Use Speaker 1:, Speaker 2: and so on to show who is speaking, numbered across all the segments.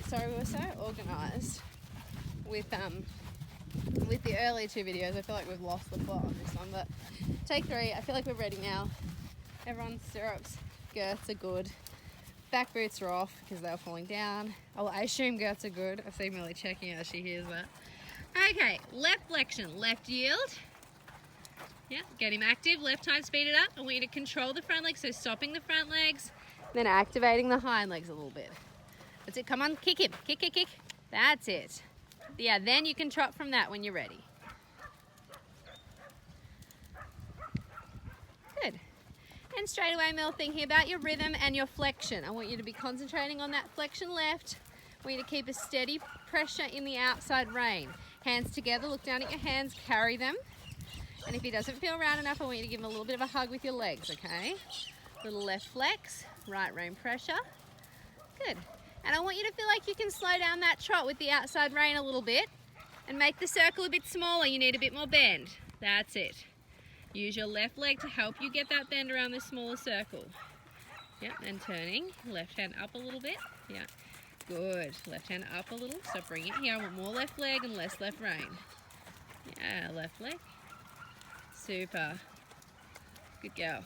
Speaker 1: 3. Sorry, we were so organised with the earlier 2 videos. I feel like we've lost the plot on this one, but take 3. I feel like we're ready now. Everyone's stirrups, girths are good. Back boots are off because they were falling down. Oh, I assume girths are good. I see Millie checking out, she hears that. Okay, left flexion, left yield. Yeah, get him active, left time speed it up. I want you to control the front legs, so stopping the front legs, then activating the hind legs a little bit. That's it, come on, kick him, kick, kick, kick. That's it. Yeah, then you can trot from that when you're ready. Good. And straight away, Mel, thinking about your rhythm and your flexion. I want you to be concentrating on that flexion left. I want you to keep a steady pressure in the outside rein. Hands together, look down at your hands, carry them. And if he doesn't feel round enough, I want you to give him a little bit of a hug with your legs, okay? Little left flex, right rein pressure. Good. And I want you to feel like you can slow down that trot with the outside rein a little bit and make the circle a bit smaller. You need a bit more bend. That's it. Use your left leg to help you get that bend around this smaller circle. Yep, and turning. Left hand up a little bit. Yeah, good. Left hand up a little. So bring it here. I want more left leg and less left rein. Yeah, left leg. Super. Good girl.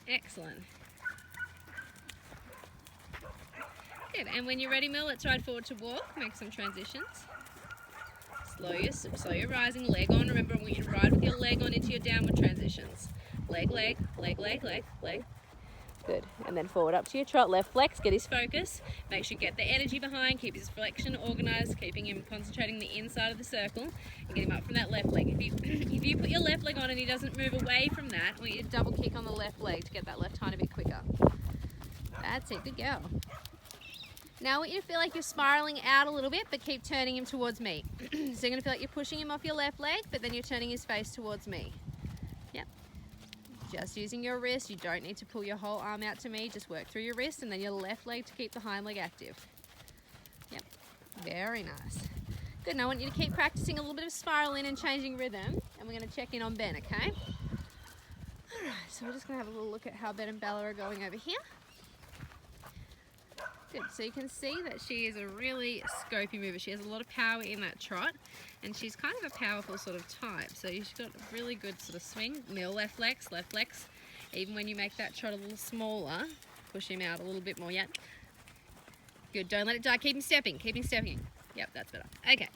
Speaker 1: Excellent. Good, and when you're ready, Mel, let's ride forward to walk, make some transitions. Slow your rising, leg on. Remember, I want you to ride with your leg on into your downward transitions. Leg, leg, leg, leg, leg, leg. Good, and then forward up to your trot, left flex, get his focus. Make sure you get the energy behind, keep his flexion organised, keeping him concentrating the inside of the circle, and get him up from that left leg. If you put your left leg on and he doesn't move away from that, I want you to double kick on the left leg to get that left hind a bit quicker. That's it, good girl. Now I want you to feel like you're spiraling out a little bit, but keep turning him towards me. So you're going to feel like you're pushing him off your left leg, but then you're turning his face towards me. Yep. Just using your wrist. You don't need to pull your whole arm out to me. Just work through your wrist and then your left leg to keep the hind leg active. Yep. Very nice. Good. Now I want you to keep practicing a little bit of spiral in and changing rhythm. And we're going to check in on Ben, okay? Alright, so we're just going to have a little look at how Ben and Bella are going over here. Good. So you can see that she is a really scopy mover. She has a lot of power in that trot, and she's kind of a powerful sort of type. So she's got a really good sort of swing. Mill, left flex. Even when you make that trot a little smaller, push him out a little bit more. Yep. Good. Don't let it die. Keep him stepping. Yep, that's better. Okay.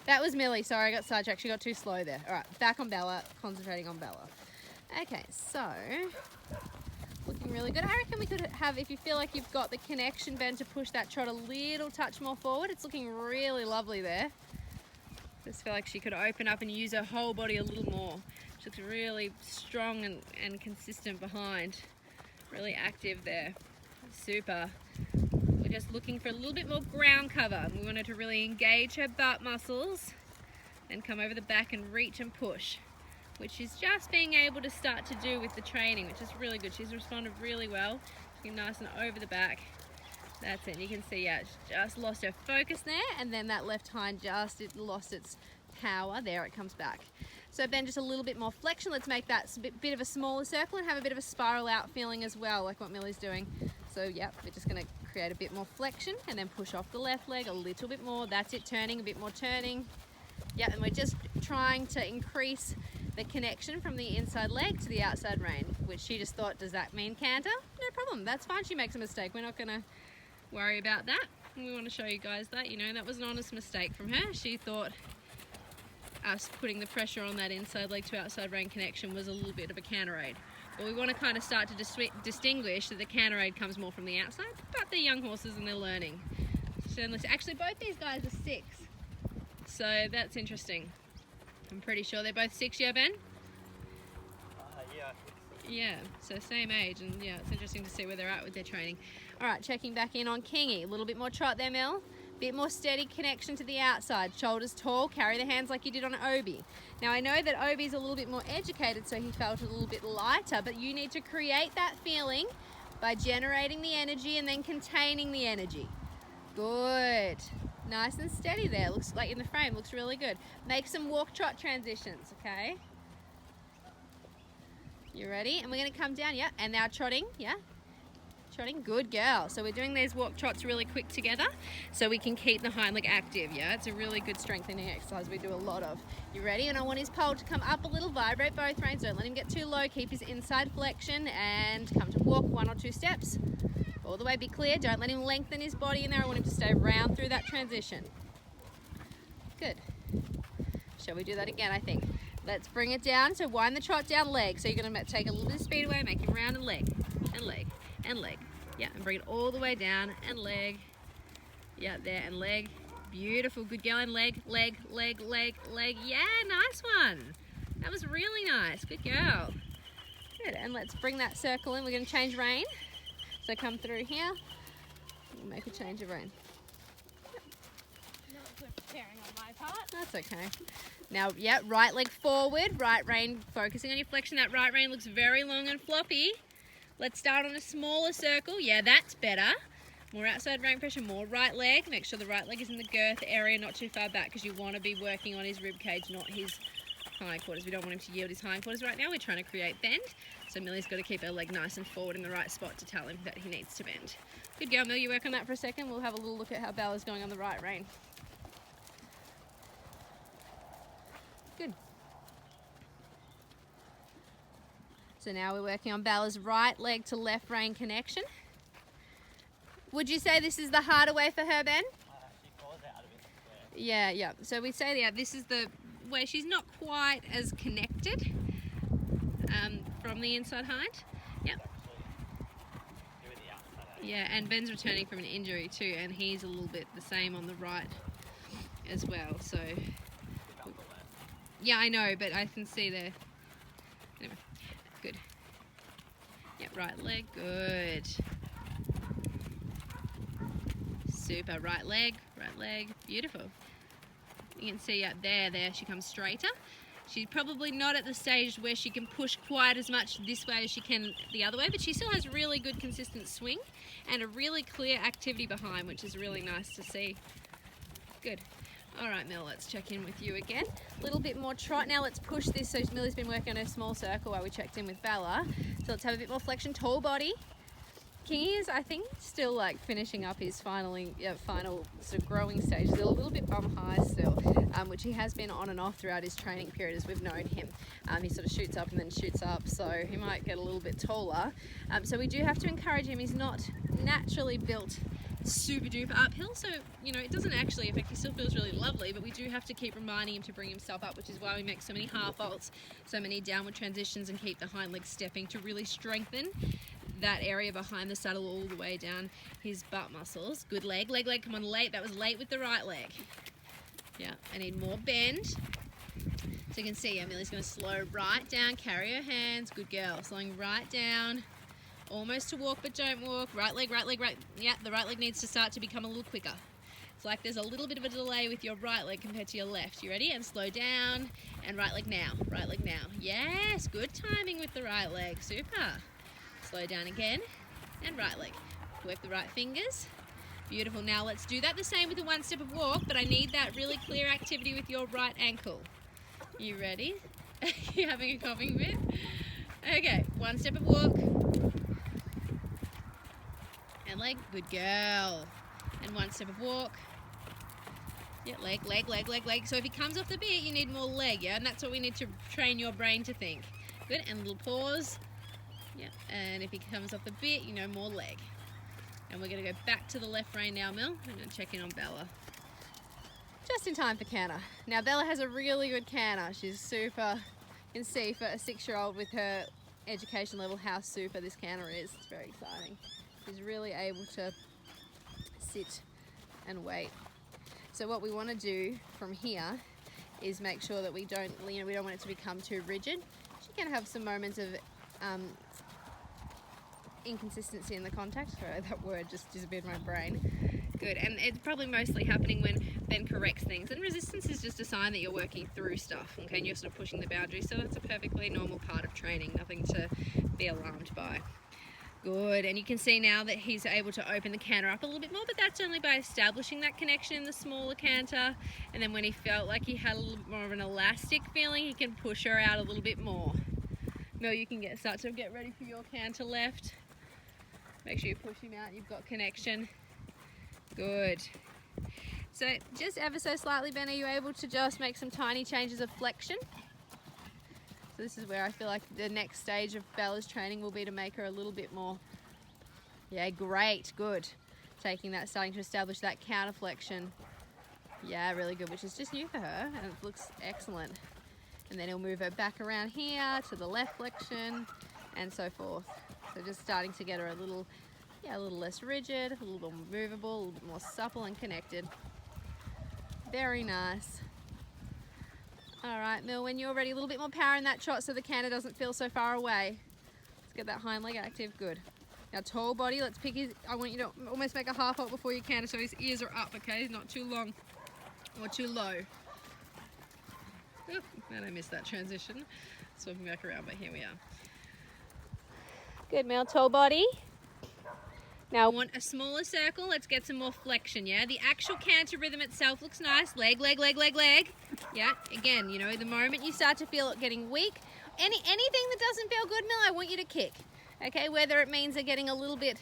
Speaker 1: That was Millie. Sorry, I got sidetracked. She got too slow there. All right, back on Bella. Concentrating on Bella. Okay, so looking really good. I reckon we could have, if you feel like you've got the connection, Ben, to push that trot a little touch more forward. It's looking really lovely there. Just feel like she could open up and use her whole body a little more. She looks really strong and consistent behind. Really active there. Super. We're just looking for a little bit more ground cover. We want her to really engage her butt muscles and come over the back and reach and push, which she's just being able to start to do with the training, which is really good. She's responded really well. She's nice and over the back. That's it. You can see, yeah, she just lost her focus there, and then that left hind just lost its power. There it comes back. So Ben, just a little bit more flexion. Let's make that a bit of a smaller circle and have a bit of a spiral out feeling as well, like what Millie's doing. So yeah, we're just going to create a bit more flexion and then push off the left leg a little bit more. That's it, turning, a bit more turning. Yeah, and we're just trying to increase the connection from the inside leg to the outside rein, which she just thought, does that mean canter? No problem, that's fine. She makes a mistake. We're not going to worry about that. We want to show you guys that, you know, that was an honest mistake from her. She thought us putting the pressure on that inside leg to outside rein connection was a little bit of a canter aid. But we want to kind of start to distinguish that the canter aid comes more from the outside, but they're young horses and they're learning. So actually, both these guys are 6. So that's interesting. I'm pretty sure they're both 6, yeah, Ben?
Speaker 2: Yeah.
Speaker 1: Yeah, so same age, and yeah, it's interesting to see where they're at with their training. All right, checking back in on Kingy. A little bit more trot there, Mel. Bit more steady connection to the outside. Shoulders tall, carry the hands like you did on Obi. Now, I know that Obi's a little bit more educated, so he felt a little bit lighter, but you need to create that feeling by generating the energy and then containing the energy. Good. Nice and steady there. Looks like in the frame, looks really good. Make some walk-trot transitions, okay? You ready? And we're going to come down, yeah? And now trotting, yeah? trotting. Good girl. So we're doing these walk trots really quick together so we can keep the hind leg active, yeah? It's a really good strengthening exercise we do a lot of. You ready? And I want his pole to come up a little, vibrate both reins. Don't let him get too low. Keep his inside flexion and come to walk 1 or 2 steps. All the way, be clear. Don't let him lengthen his body in there. I want him to stay round through that transition. Good. Shall we do that again, I think? Let's bring it down. So wind the trot down, leg. So you're going to take a little bit of speed away, make him round and leg, and leg, and leg. Yeah, and bring it all the way down and leg. Yeah, there, and leg. Beautiful, good girl, and leg, leg, leg, leg, leg. Yeah, nice one. That was really nice. Good girl. Good, and let's bring that circle in. We're going to change rein. So come through here. We'll make a change of rein.
Speaker 3: Not good preparing on my part.
Speaker 1: That's okay. Now, yeah, right leg forward, right rein focusing on your flexion. That right rein looks very long and floppy. Let's start on a smaller circle. Yeah, that's better. More outside rein pressure, more right leg. Make sure the right leg is in the girth area, not too far back, because you want to be working on his rib cage, not his hindquarters. We don't want him to yield his hindquarters right now. We're trying to create bend. So Millie's got to keep her leg nice and forward in the right spot to tell him that he needs to bend. Good girl, Millie. You work on that for a second. We'll have a little look at how Bella's going on the right rein. Good. So now we're working on Bella's right leg to left rein connection. Would you say this is the harder way for her, Ben?
Speaker 2: She falls out of it.
Speaker 1: Yeah. So we say that this is the way she's not quite as connected from the inside hind. Yep. Yeah, and Ben's returning from an injury too, and he's a little bit the same on the right as well. So yeah, I know, but I can see there. Anyway, good. Yep, right leg, good. Super, right leg, beautiful. You can see out there she comes straighter. She's probably not at the stage where she can push quite as much this way as she can the other way, but she still has really good consistent swing and a really clear activity behind, which is really nice to see. Good. All right, Mill, let's check in with you again. A little bit more trot. Now let's push this. So Millie's been working on her small circle while we checked in with Bella. So let's have a bit more flexion, tall body. Kingy is, I think, still like finishing up his final sort of growing stage. He's a little bit bum high still, which he has been on and off throughout his training period as we've known him. He sort of shoots up and then shoots up, so he might get a little bit taller. So we do have to encourage him. He's not naturally built super duper uphill, so you know it doesn't actually affect. He still feels really lovely, but we do have to keep reminding him to bring himself up, which is why we make so many half vaults, so many downward transitions, and keep the hind leg stepping to really strengthen that area behind the saddle all the way down his butt muscles. Good leg, leg, leg. Come on, late. That was late with the right leg. Yeah, I need more bend. So you can see, Millie's going to slow right down, carry her hands. Good girl. Slowing right down. Almost to walk, but don't walk. Right leg, right leg, right. Yeah, the right leg needs to start to become a little quicker. It's like there's a little bit of a delay with your right leg compared to your left. You ready? And slow down. And right leg now. Right leg now. Yes, good timing with the right leg. Super. Slow down again, and right leg. Work the right fingers. Beautiful. Now let's do that the same with the one step of walk, but I need that really clear activity with your right ankle. You ready? You having a coughing fit? Okay, one step of walk. And leg, good girl. And one step of walk. Yeah, leg, leg, leg, leg, leg. So if he comes off the bit, you need more leg, yeah? And that's what we need to train your brain to think. Good, and a little pause. Yeah, and if he comes off the bit, you know, more leg. And we're going to go back to the left rein now, Mill. I'm going to check in on Bella. Just in time for canter. Now, Bella has a really good canter. She's super, you can see for a 6-year-old with her education level how super this canter is. It's very exciting. She's really able to sit and wait. So what we want to do from here is make sure that we don't want it to become too rigid. She can have some moments of inconsistency in the contact. Sorry, that word just disappeared in my brain. Good, and it's probably mostly happening when Ben corrects things, and resistance is just a sign that you're working through stuff, okay, and you're sort of pushing the boundaries, so that's a perfectly normal part of training, nothing to be alarmed by. Good, and you can see now that he's able to open the canter up a little bit more, but that's only by establishing that connection in the smaller canter, and then when he felt like he had a little more of an elastic feeling, he can push her out a little bit more. Mel, you can start to get ready for your canter left. Make sure you push him out, you've got connection. Good. So just ever so slightly, Ben, are you able to just make some tiny changes of flexion? So this is where I feel like the next stage of Bella's training will be to make her a little bit more, yeah, great, good. Taking that, starting to establish that counter flexion. Yeah, really good, which is just new for her, and it looks excellent. And then he'll move her back around here to the left flexion, and so forth. So just starting to get her a little less rigid, a little more movable, a little bit more supple and connected. Very nice. All right, Mill, when you're ready, a little bit more power in that trot so the canter doesn't feel so far away. Let's get that hind leg active, good. Now tall body, let's pick his, I want you to almost make a half up before you canter so his ears are up, okay? Not too long or too low. Oop, and I missed that transition. Swapping back around, but here we are. Good, Mill, tall body. Now I want a smaller circle, let's get some more flexion, yeah? The actual canter rhythm itself looks nice, leg, leg, leg, leg, leg. Yeah, again, you know, the moment you start to feel it getting weak, anything that doesn't feel good, Mill, I want you to kick. Okay, whether it means they're getting a little bit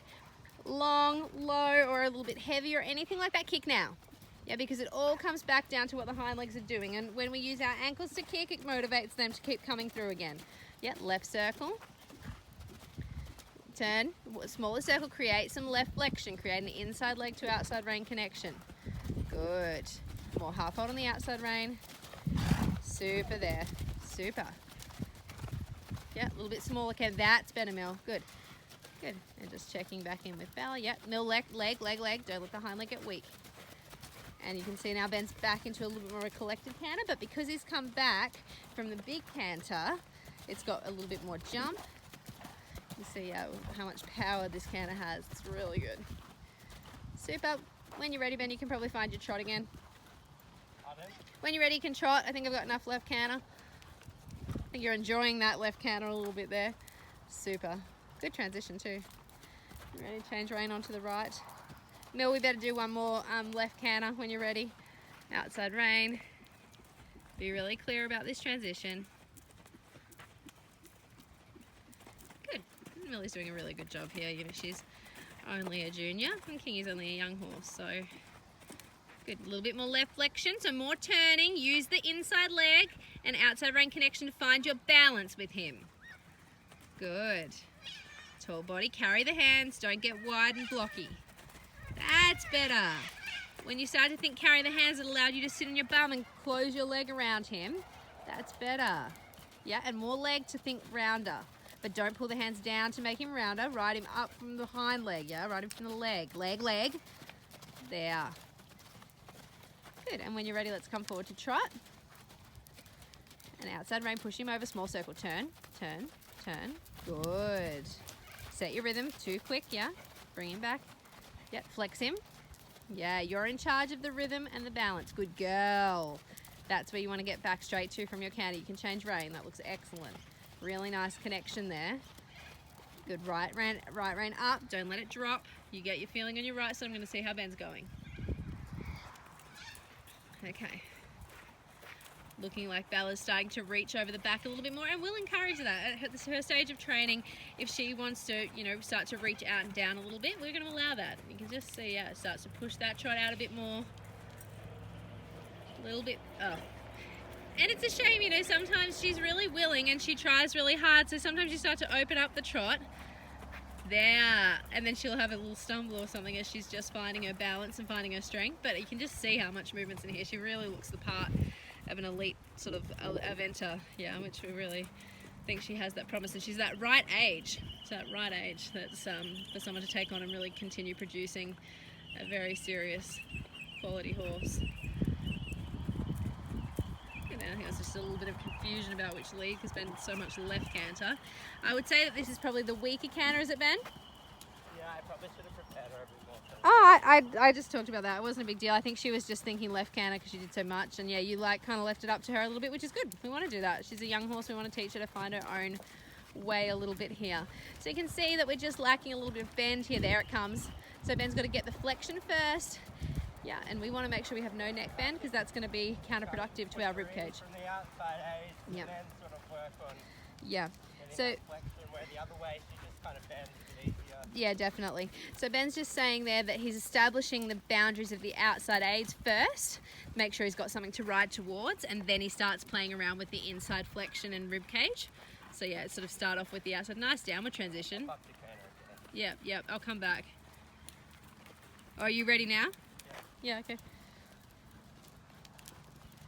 Speaker 1: long, low, or a little bit heavy or anything like that, kick now. Yeah, because it all comes back down to what the hind legs are doing. And when we use our ankles to kick, it motivates them to keep coming through again. Yeah, left circle. Turn, smaller circle, create some left flexion, create an inside leg to outside rein connection. Good. More half hold on the outside rein. Super there, super. Yeah, a little bit smaller, okay, that's better, Mill, good. Good, and just checking back in with Bella, yeah, Mill, leg, leg, leg, leg, don't let the hind leg get weak. And you can see now Ben's back into a little bit more of a collected canter, but because he's come back from the big canter, it's got a little bit more jump. You see how much power this canter has. It's really good. Super. When you're ready, Ben, you can probably find your trot again.
Speaker 2: Pardon?
Speaker 1: When you're ready, you can trot. I think I've got enough left canter. I think you're enjoying that left canter a little bit there. Super. Good transition too. You ready to change rein onto the right? Mill, we better do one more left canter when you're ready. Outside rein. Be really clear about this transition. Good. Millie's doing a really good job here. You know, she's only a junior and Kingy's only a young horse, so good. A little bit more left flexion, so more turning. Use the inside leg and outside rein connection to find your balance with him. Good. Tall body, carry the hands, don't get wide and blocky. That's better. When you start to think carry the hands, it allowed you to sit on your bum and close your leg around him. That's better. Yeah, and more leg to think rounder. But don't pull the hands down to make him rounder. Ride him up from the hind leg, yeah? Ride him from the leg. Leg, leg. There. Good, and when you're ready, let's come forward to trot. And outside rein, push him over, small circle. Turn, turn, turn. Good. Set your rhythm, too quick, yeah? Bring him back. Yeah, flex him. Yeah, you're in charge of the rhythm and the balance. Good girl. That's where you want to get back straight to from your canter. You can change rein. That looks excellent. Really nice connection there. Good, right rein up. Don't let it drop. You get your feeling on your right, so I'm going to see how Ben's going. Okay. Looking like Bella's starting to reach over the back a little bit more, and we'll encourage that at her stage of training. If she wants to, you know, start to reach out and down a little bit, we're going to allow that. You can just see, yeah, it starts to push that trot out a bit more. A little bit, oh. And it's a shame, you know, sometimes she's really willing and she tries really hard, so sometimes you start to open up the trot. There, and then she'll have a little stumble or something as she's just finding her balance and finding her strength, but you can just see how much movement's in here. She really looks the part of an elite sort of eventer, yeah, which we really think she has that promise, and she's that right age. It's that right age that's for someone to take on and really continue producing a very serious quality horse. And I think there's just a little bit of confusion about which lead because Ben's so much left canter. I would say that this is probably the weaker canter, is it, Ben?
Speaker 2: Yeah, I probably should have prepared her a bit more.
Speaker 1: Oh, I just talked about that. It wasn't a big deal. I think she was just thinking left canter because she did so much. And yeah, you like kind of left it up to her a little bit, which is good. We want to do that. She's a young horse. We want to teach her to find her own way a little bit here. So you can see that we're just lacking a little bit of bend here. There it comes. So Ben's got to get the flexion first. Yeah, and we want to make sure we have no neck bend because that's going to be counterproductive to our rib cage.
Speaker 2: From the outside aids, and
Speaker 1: Yep.
Speaker 2: then sort of work on
Speaker 1: Yeah.
Speaker 2: getting
Speaker 1: So
Speaker 2: that flexion, where the other way she just kind of bends a bit easier.
Speaker 1: Yeah, definitely. So Ben's just saying there that he's establishing the boundaries of the outside aids first. Make sure he's got something to ride towards, and then he starts playing around with the inside flexion and rib cage. So yeah, sort of start off with the outside. Nice downward transition.
Speaker 2: Fuck the canter again.
Speaker 1: Yep, I'll come back. Are you ready now?
Speaker 2: Yeah.
Speaker 1: Yeah, okay.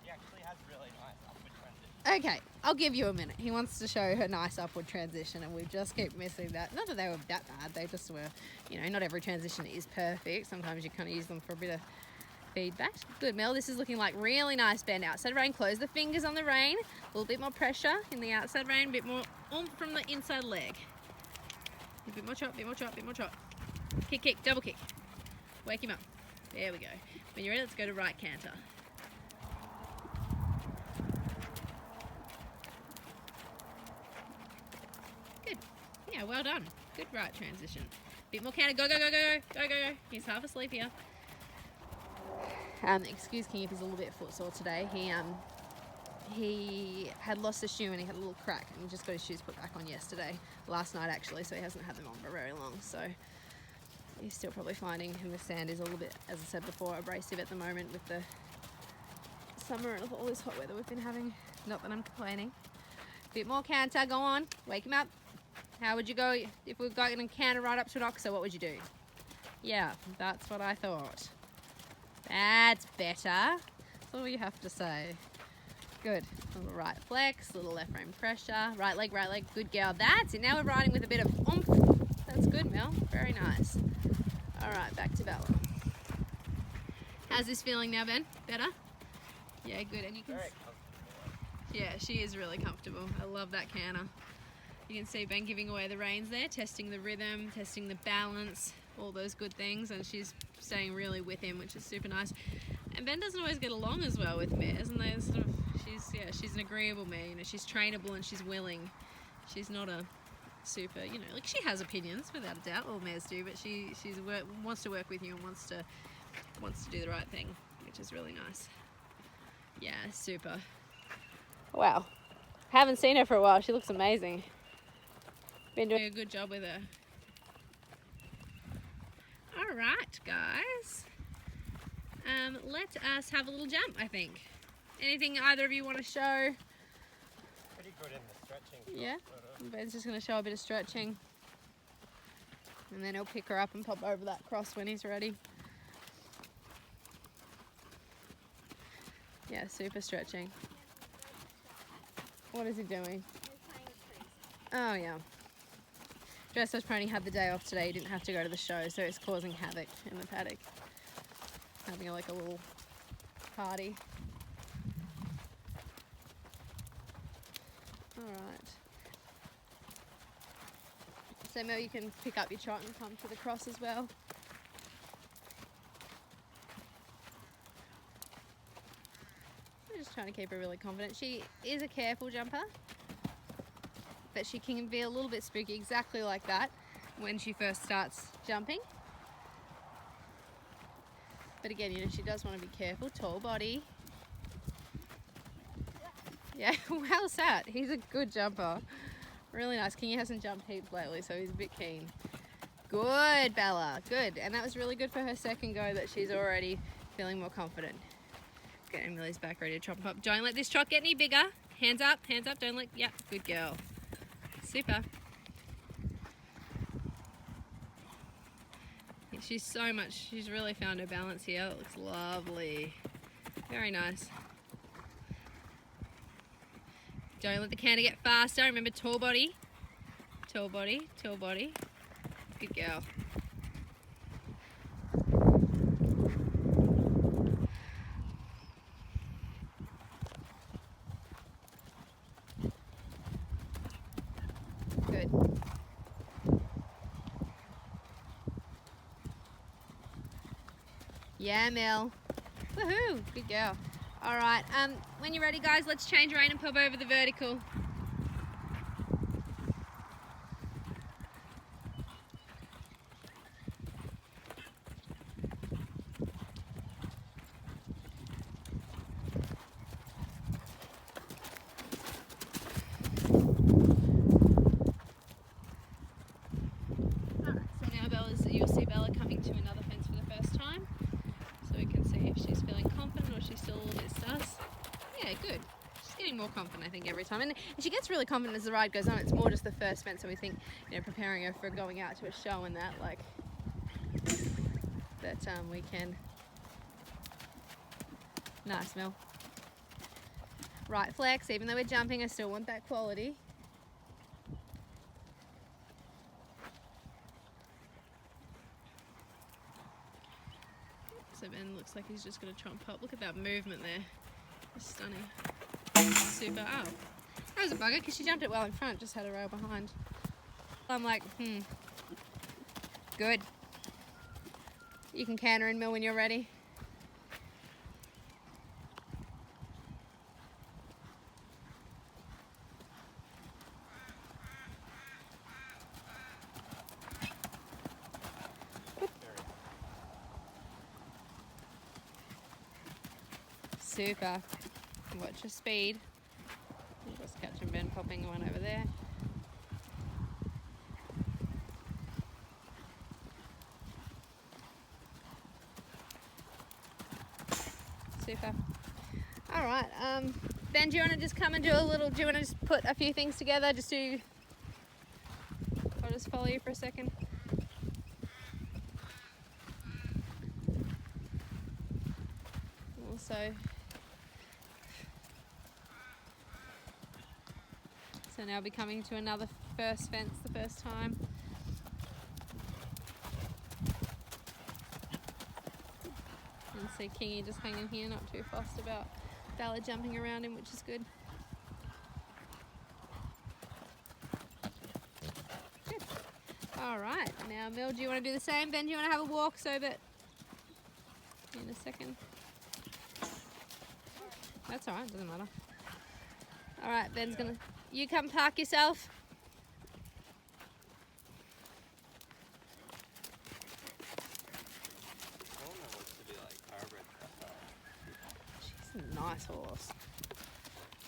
Speaker 2: He actually has really nice upward transition.
Speaker 1: Okay, I'll give you a minute. He wants to show her nice upward transition, and we just keep missing that. Not that they were that bad, they just were, you know, not every transition is perfect. Sometimes you kind of use them for a bit of feedback. Good, Mel. This is looking like really nice bend. Outside rein, close the fingers on the rein. A little bit more pressure in the outside rein, a bit more oomph from the inside leg. A bit more chop, bit more chop, bit more chop. Kick, kick, double kick. Wake him up. There we go. When you're ready, let's go to right canter. Good. Yeah, well done. Good right transition. Bit more canter. Go, go, go, go, go, go, go, go. He's half asleep here. Excuse King if he's a little bit footsore today. He had lost a shoe and he had a little crack, and he just got his shoes put back on last night actually, so he hasn't had them on for very long. So he's still probably finding, and the sand is a little bit, as I said before, abrasive at the moment with the summer and all this hot weather we've been having. Not that I'm complaining. Bit more canter, go on, wake him up. How would you go if we're going to canter right up to an oxer? What would you do? Yeah, that's what I thought. That's better. That's all you have to say. Good. Little right flex, little left rein pressure. Right leg, good girl. That's it. Now we're riding with a bit of oomph. That's good, Mel. Very nice. All right, back to Bella. How's this feeling now, Ben? Better? Yeah, good. And you can.
Speaker 2: Very comfortable.
Speaker 1: Yeah, she is really comfortable. I love that canter. You can see Ben giving away the reins there, testing the rhythm, testing the balance, all those good things, and she's staying really with him, which is super nice. And Ben doesn't always get along as well with mares, and they sort of, she's an agreeable mare, you know, she's trainable and she's willing. She's not a super, you know, like she has opinions without a doubt, all mares do, but she wants to work with you and wants to do the right thing, which is really nice. Yeah, super. Wow. Haven't seen her for a while. She looks amazing. Been doing a good job with her. All right, guys. Let us have a little jump, I think. Anything either of you want to show?
Speaker 2: Pretty good in the stretching.
Speaker 1: Yeah? Ben's just going to show a bit of stretching. And then he'll pick her up and pop over that cross when he's ready. Yeah, super stretching. What is he doing? Oh, yeah. Dressage pony had the day off today. He didn't have to go to the show, so it's causing havoc in the paddock. Having like a little party. Alright. So Mel, you can pick up your trot and come to the cross as well. I'm just trying to keep her really confident. She is a careful jumper, but she can be a little bit spooky, exactly like that, when she first starts jumping. But again, you know, she does want to be careful. Tall body. Yeah, well sat. He's a good jumper. Really nice. Kingy hasn't jumped heaps lately, so he's a bit keen. Good, Bella. Good. And that was really good for her second go, that she's already feeling more confident. Okay, Emily's back ready to chop up. Don't let this trot get any bigger. Hands up, hands up. Don't let... Yep, good girl. Super. She's really found her balance here. It looks lovely. Very nice. Don't let the canter get faster. Remember, tall body. Tall body, tall body. Good girl. Good. Yeah, Mel. Woohoo! Good girl. All right. When you're ready, guys, let's change rein and pop over the vertical. All right. So getting more confident, I think, every time. And she gets really confident as the ride goes on. It's more just the first fence, so we think, you know, preparing her for going out to a show and that, like, that we can. Nice, Mel. Right flex, even though we're jumping, I still want that quality. So Ben looks like he's just going to try and pop. Look at that movement there. It's stunning. Super. Oh, that was a bugger because she jumped it well in front, just had a rail behind. I'm like, good. You can canter in, Mill, when you're ready. Super. Watch your speed. I'm just catching Ben popping one over there. Super. All right. Ben, do you want to just come and do a little? Do you want to just put a few things together? Just do. I'll just follow you for a second. Also. So now we'll be coming to another first fence the first time. And see Kingy just hanging here, not too fussed about ballet jumping around him, which is good. Good. All right, now Mel, do you want to do the same? Ben, do you want to have a walk so that in a second? That's all right, doesn't matter. All right, Ben's gonna. You come park yourself. She's a nice horse.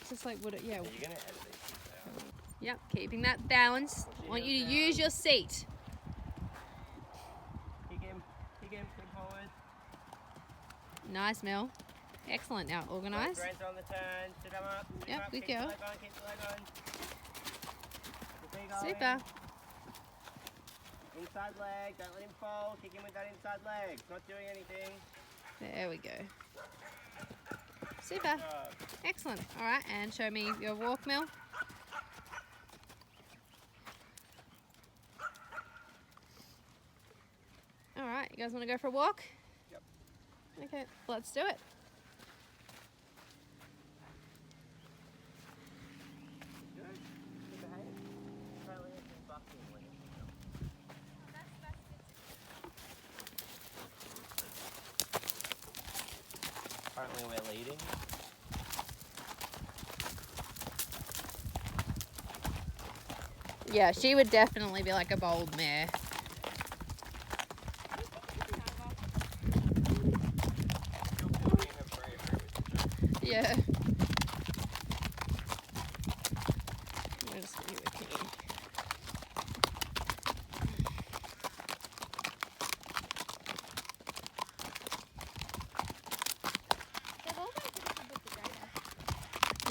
Speaker 1: Just like would it? Yeah.
Speaker 2: Are you gonna edit these?
Speaker 1: Yep, keeping that balance. I want you to use your seat.
Speaker 2: Kick him, kick forward.
Speaker 1: Nice, Mel. Excellent. Now organise.
Speaker 2: Reins on the turn. Sit them up. Sit
Speaker 1: Yep,
Speaker 2: them up.
Speaker 1: good
Speaker 2: Keep
Speaker 1: girl.
Speaker 2: the leg on. Keep the leg on.
Speaker 1: Super.
Speaker 2: Inside leg. Don't let him fall. Kick him with that inside leg. Not doing anything.
Speaker 1: There we go. Super. Excellent. All right, and show me your walk, Mel. All right, you guys want to go for a walk?
Speaker 2: Yep.
Speaker 1: Okay, let's do it.
Speaker 2: Apparently we're leading.
Speaker 1: Yeah, she would definitely be like a bold mare. Yeah. We're just gonna be with Kingy.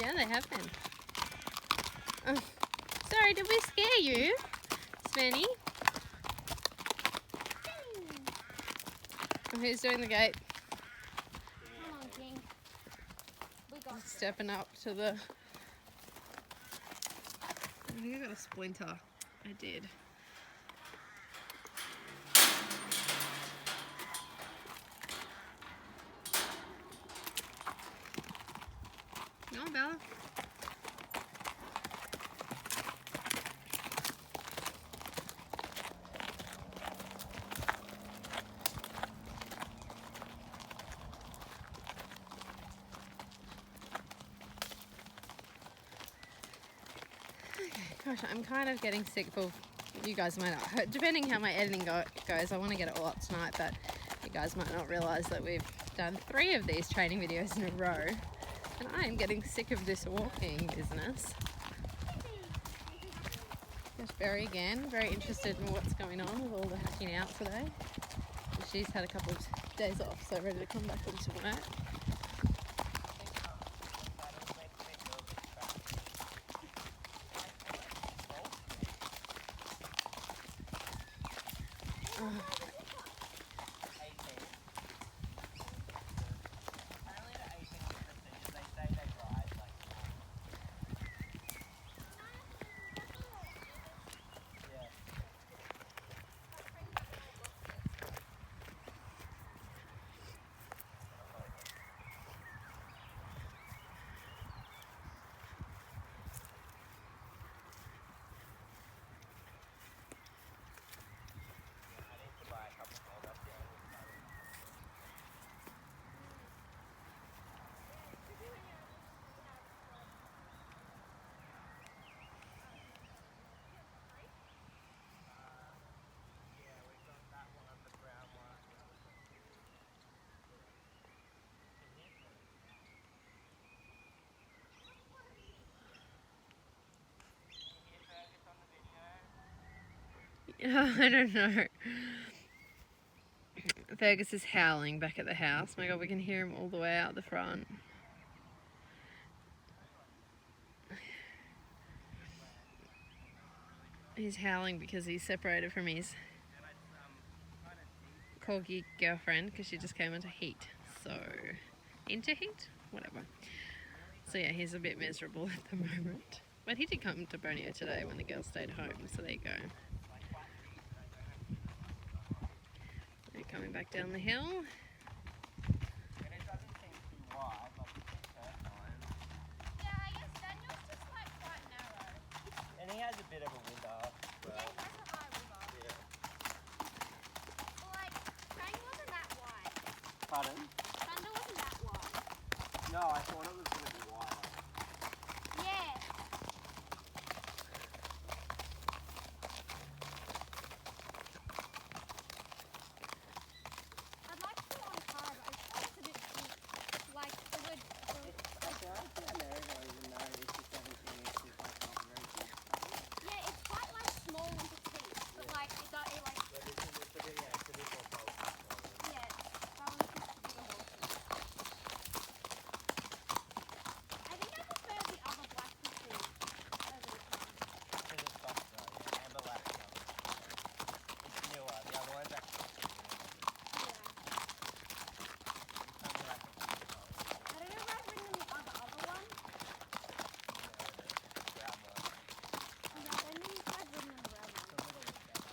Speaker 1: Yeah, they have been. Oh, sorry, did we scare you, Svenny? Oh, who's doing the gate?
Speaker 3: Come on, King. We got this.
Speaker 1: Stepping up to the... I think I got a splinter. I did. No, Bella. Gosh, I'm kind of getting sick of, you guys might not, depending how my editing goes, I want to get it all up tonight, but you guys might not realise that we've done 3 of these training videos in a row, and I am getting sick of this walking business. There's Berry again, very interested in what's going on with all the hacking out today. She's had a couple of days off, so ready to come back into work. I don't know. Fergus is howling back at the house. My God, we can hear him all the way out the front. He's howling because he's separated from his corgi girlfriend because she just came into heat. So, into heat? Whatever. So yeah, he's a bit miserable at the moment. But he did come to Borneo today when the girls stayed home, so there you go. They're coming back down the hill.
Speaker 2: And it doesn't seem too wide, like it's his first time.
Speaker 3: Yeah, I guess Daniel's just like quite narrow.
Speaker 2: And he has a bit of a window.
Speaker 3: Yeah, he has a high river.
Speaker 2: Yeah.
Speaker 3: Well, like, Shane wasn't that wide.
Speaker 2: Pardon?
Speaker 3: Thunder wasn't that wide.
Speaker 2: No, I thought it was going to be wider.
Speaker 3: Yeah. I'd like to go on a car, but I just thought it's a bit steep. Like, it would...
Speaker 2: I feel like the America, even though it's just 17 inches, it's like not very big.
Speaker 3: Yeah, it's quite like small and petite, but like, it's like...
Speaker 2: But it's a bit, yeah, it's a bit more focused.
Speaker 3: Yeah, that one's just a bigger horse. I think I prefer the other black pursuit over this one.
Speaker 2: Because it's softer, yeah, and the latter one. It's newer, the other one's actually newer.
Speaker 3: Yeah.
Speaker 2: It's only like a few years old.
Speaker 3: I don't know if I've ridden the other one.
Speaker 2: Yeah, the brown one.
Speaker 3: No, I don't think I've ridden the brown
Speaker 2: It's
Speaker 3: one.
Speaker 2: a little bit better.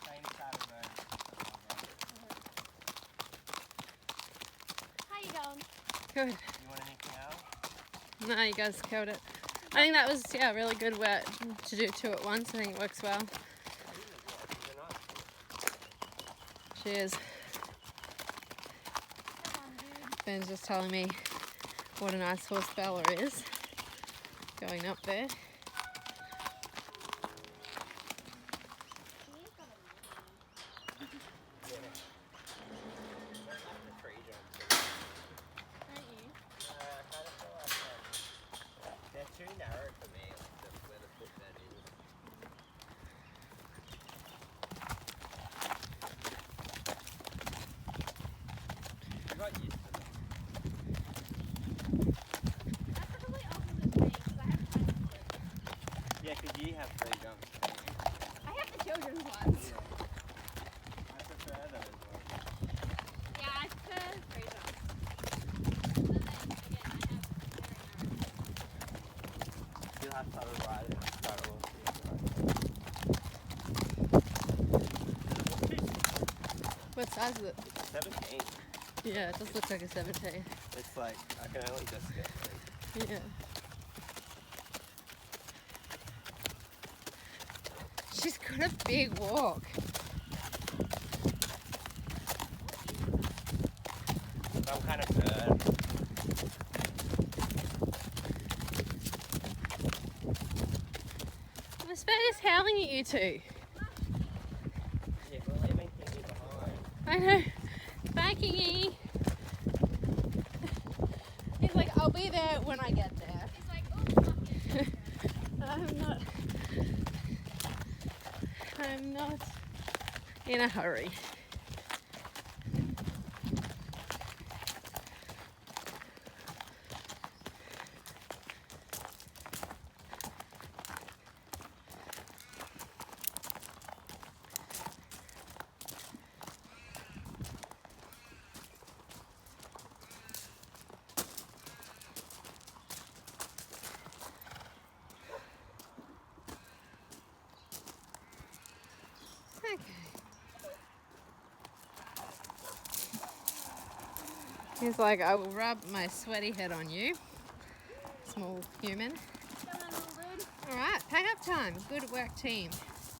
Speaker 2: Same Saturday.
Speaker 3: How you going?
Speaker 1: Good.
Speaker 2: You want anything else?
Speaker 1: No, you guys killed it. I think that was, yeah, really good work to do two at once. I think it works well. She is.
Speaker 3: Come on, dude.
Speaker 1: Ben's just telling me what a nice horse Bella is. Going up there.
Speaker 3: He's got a don't you?
Speaker 2: They're too narrow for me, like where the footbed is. You got used to them.
Speaker 3: That's probably opposite me because I have tiny kids.
Speaker 2: Yeah, because you have 3 jumps.
Speaker 3: I have the children's ones.
Speaker 2: I prefer those ones.
Speaker 3: Yeah, I prefer three jumps. But then again, I have very narrow.
Speaker 2: You'll have to ride it.
Speaker 1: What size is it?
Speaker 2: 17.
Speaker 1: Yeah, it does look like a 17.
Speaker 2: It's like, I can only just get 3.
Speaker 1: Yeah. She's got a big walk.
Speaker 2: Some kind of bird.
Speaker 1: Miss Bed is howling at you two.
Speaker 2: Yeah, we're leaving Kingy behind.
Speaker 1: I know. Bye, Kingy. He's like, I'll be there when I get there.
Speaker 3: It's like, oh, fuck it.
Speaker 1: I'm not in a hurry. Okay. He's like, I will rub my sweaty head on you, small human.
Speaker 3: Come on, little dude.
Speaker 1: All right, pack up time. Good work, team.